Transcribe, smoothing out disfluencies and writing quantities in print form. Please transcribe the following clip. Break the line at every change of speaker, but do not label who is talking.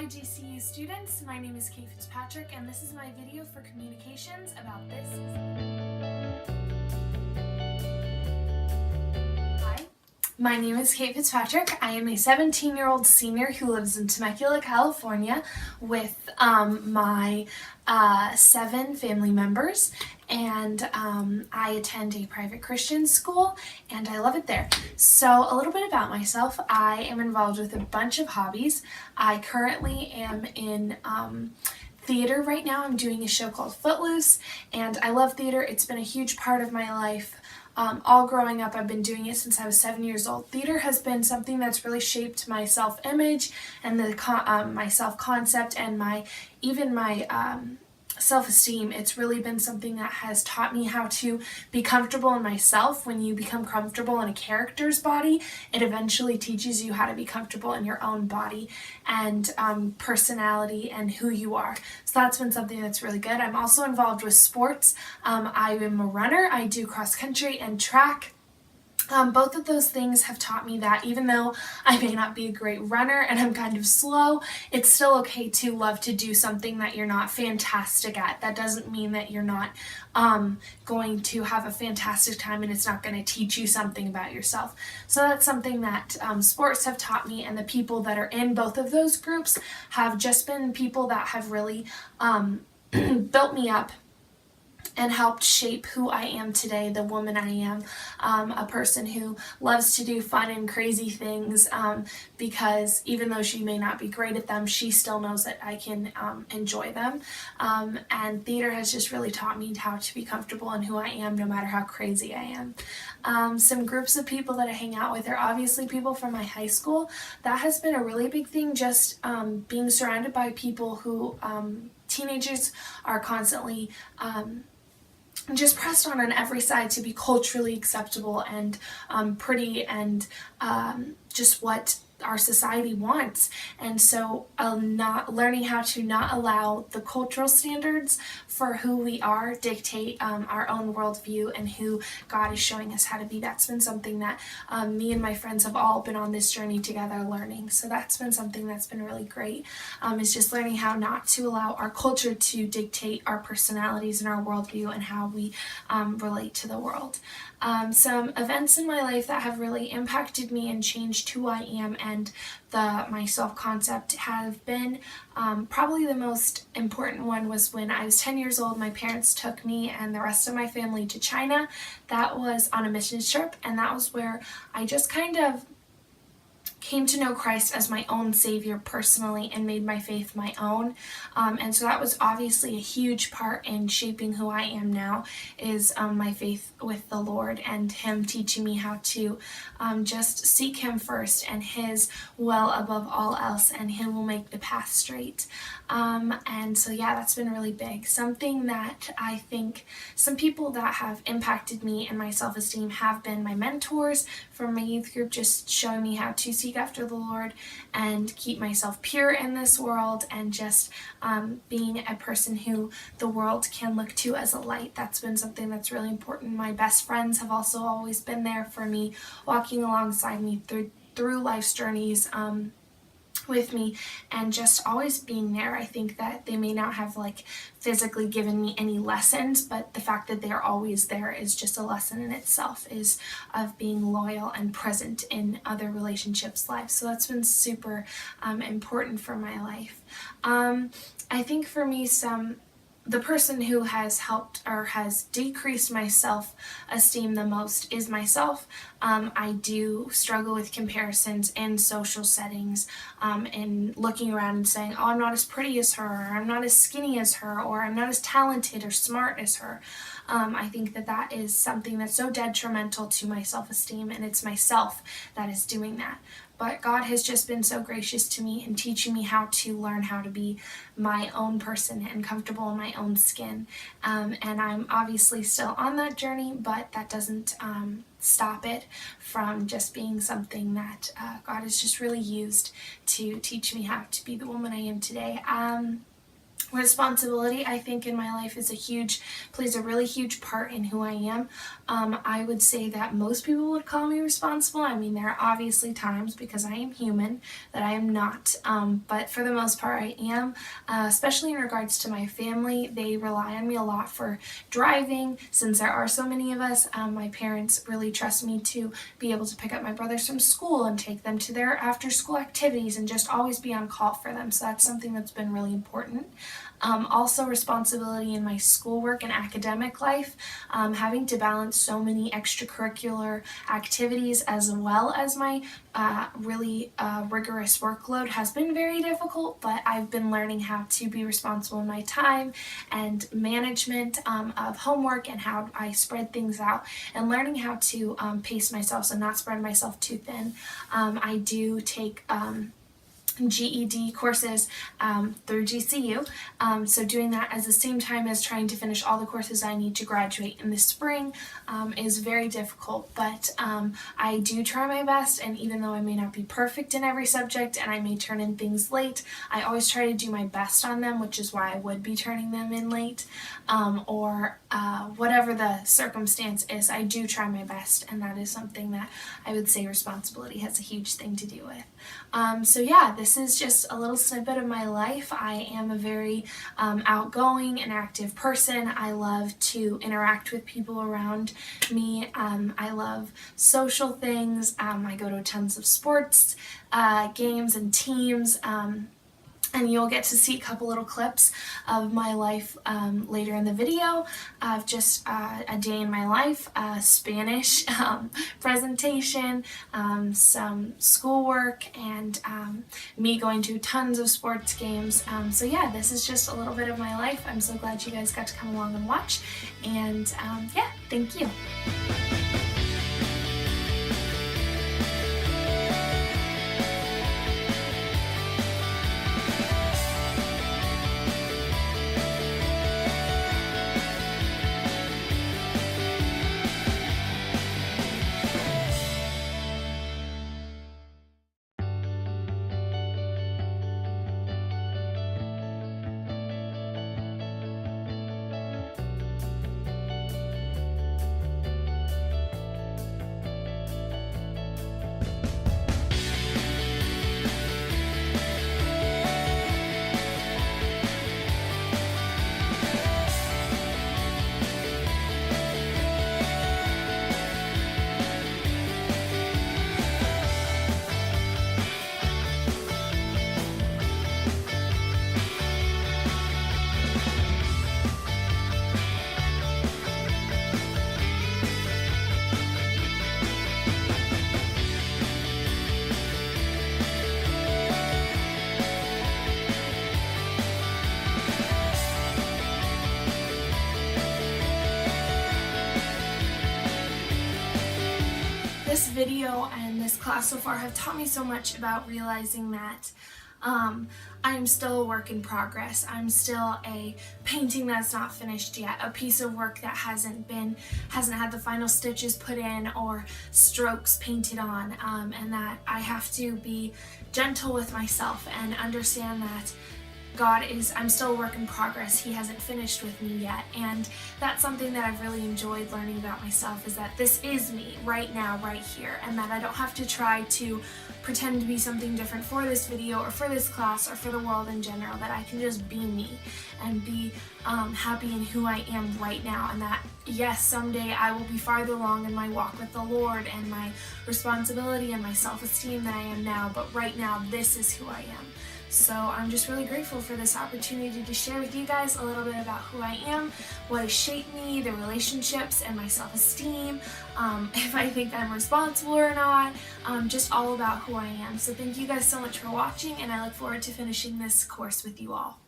Hi GCU students, my name is Fitzpatrick and this is my video for communications about this. Hi, my name is Kate Fitzpatrick. I am a 17-year-old senior who lives in Temecula, California with my 7 family members, and I attend a private Christian school and I love it there. So a little bit about myself. I am involved with a bunch of hobbies. I currently am in theater right now. I'm doing a show called Footloose and I love theater. It's been a huge part of my life. All growing up, I've been doing it since I was 7 years old. Theater has been something that's really shaped my self-image and my self-concept and my self-esteem. It's really been something that has taught me how to be comfortable in myself. When you become comfortable in a character's body, it eventually teaches you how to be comfortable in your own body and personality and who you are. So that's been something that's really good. I'm also involved with sports. I am a runner. I do cross country and track. Both of those things have taught me that even though I may not be a great runner and I'm kind of slow, it's still okay to love to do something that you're not fantastic at. That doesn't mean that you're not going to have a fantastic time and it's not going to teach you something about yourself. So that's something that sports have taught me, and the people that are in both of those groups have just been people that have really built me up and helped shape who I am today, the woman I am, a person who loves to do fun and crazy things because even though she may not be great at them, she still knows that I can enjoy them. And theater has just really taught me how to be comfortable in who I am no matter how crazy I am. Some groups of people that I hang out with are obviously people from my high school. That has been a really big thing, just being surrounded by people who teenagers are constantly just pressed on every side to be culturally acceptable and pretty and just what our society wants. And so not learning how to not allow the cultural standards for who we are dictate our own worldview and who God is showing us how to be. That's been something that me and my friends have all been on this journey together learning. So that's been something that's been really great, is just learning how not to allow our culture to dictate our personalities and our worldview and how we relate to the world. Some events in my life that have really impacted me and changed who I am and my self-concept have been probably the most important one was when I was 10 years old. My parents took me and the rest of my family to China. That was on a mission trip, and that was where I just kind of came to know Christ as my own Savior personally and made my faith my own. And so that was obviously a huge part in shaping who I am now, is my faith with the Lord and Him teaching me how to just seek Him first and His will above all else, and Him will make the path straight. And so yeah, that's been really big. Something that I think some people that have impacted me and my self-esteem have been my mentors from my youth group, just showing me how to seek after the Lord and keep myself pure in this world, and just being a person who the world can look to as a light. That's been something that's really important. My best friends have also always been there for me, walking alongside me through life's journeys with me, and just always being there. I think that they may not have physically given me any lessons, but the fact that they're always there is just a lesson in itself, is of being loyal and present in other relationships' lives. So that's been super important for my life. I think for me, the person who has helped or has decreased my self-esteem the most is myself. I do struggle with comparisons in social settings, and looking around and saying, oh, I'm not as pretty as her, or I'm not as skinny as her, or I'm not as talented or smart as her. I think that is something that's so detrimental to my self-esteem, and it's myself that is doing that. But God has just been so gracious to me in teaching me how to learn how to be my own person and comfortable in my own skin. And I'm obviously still on that journey, but that doesn't stop it from just being something that God has just really used to teach me how to be the woman I am today. Responsibility, I think, in my life plays a really huge part in who I am. I would say that most people would call me responsible. I mean, there are obviously times, because I am human, that I am not, but for the most part I am, especially in regards to my family. They rely on me a lot for driving. Since there are so many of us, my parents really trust me to be able to pick up my brothers from school and take them to their after-school activities and just always be on call for them. So that's something that's been really important. Also responsibility in my schoolwork and academic life, having to balance so many extracurricular activities as well as my really rigorous workload has been very difficult, but I've been learning how to be responsible in my time and management of homework and how I spread things out, and learning how to pace myself so not spread myself too thin. I do take GED courses through GCU, so doing that at the same time as trying to finish all the courses I need to graduate in the spring is very difficult, but I do try my best, and even though I may not be perfect in every subject and I may turn in things late, I always try to do my best on them, which is why I would be turning them in late, or whatever the circumstance is. I do try my best, and that is something that I would say responsibility has a huge thing to do with. So yeah, this is just a little snippet of my life. I am a very outgoing and active person. I love to interact with people around me. I love social things. I go to tons of sports games and teams. And you'll get to see a couple little clips of my life later in the video of just a day in my life, Spanish presentation, some schoolwork, and me going to tons of sports games. So yeah, this is just a little bit of my life. I'm so glad you guys got to come along and watch, and yeah, thank you. This video and this class so far have taught me so much about realizing that I'm still a work in progress. I'm still a painting that's not finished yet, a piece of work that hasn't had the final stitches put in or strokes painted on, and that I have to be gentle with myself and understand that I'm still a work in progress. He hasn't finished with me yet, and that's something that I've really enjoyed learning about myself, is that this is me right now, right here, and that I don't have to try to pretend to be something different for this video or for this class or for the world in general, that I can just be me and be happy in who I am right now, and that yes, someday I will be farther along in my walk with the Lord and my responsibility and my self-esteem than I am now, but right now this is who I am. So I'm just really grateful for this opportunity to share with you guys a little bit about who I am, what has shaped me, the relationships, and my self-esteem, if I think I'm responsible or not, just all about who I am. So thank you guys so much for watching, and I look forward to finishing this course with you all.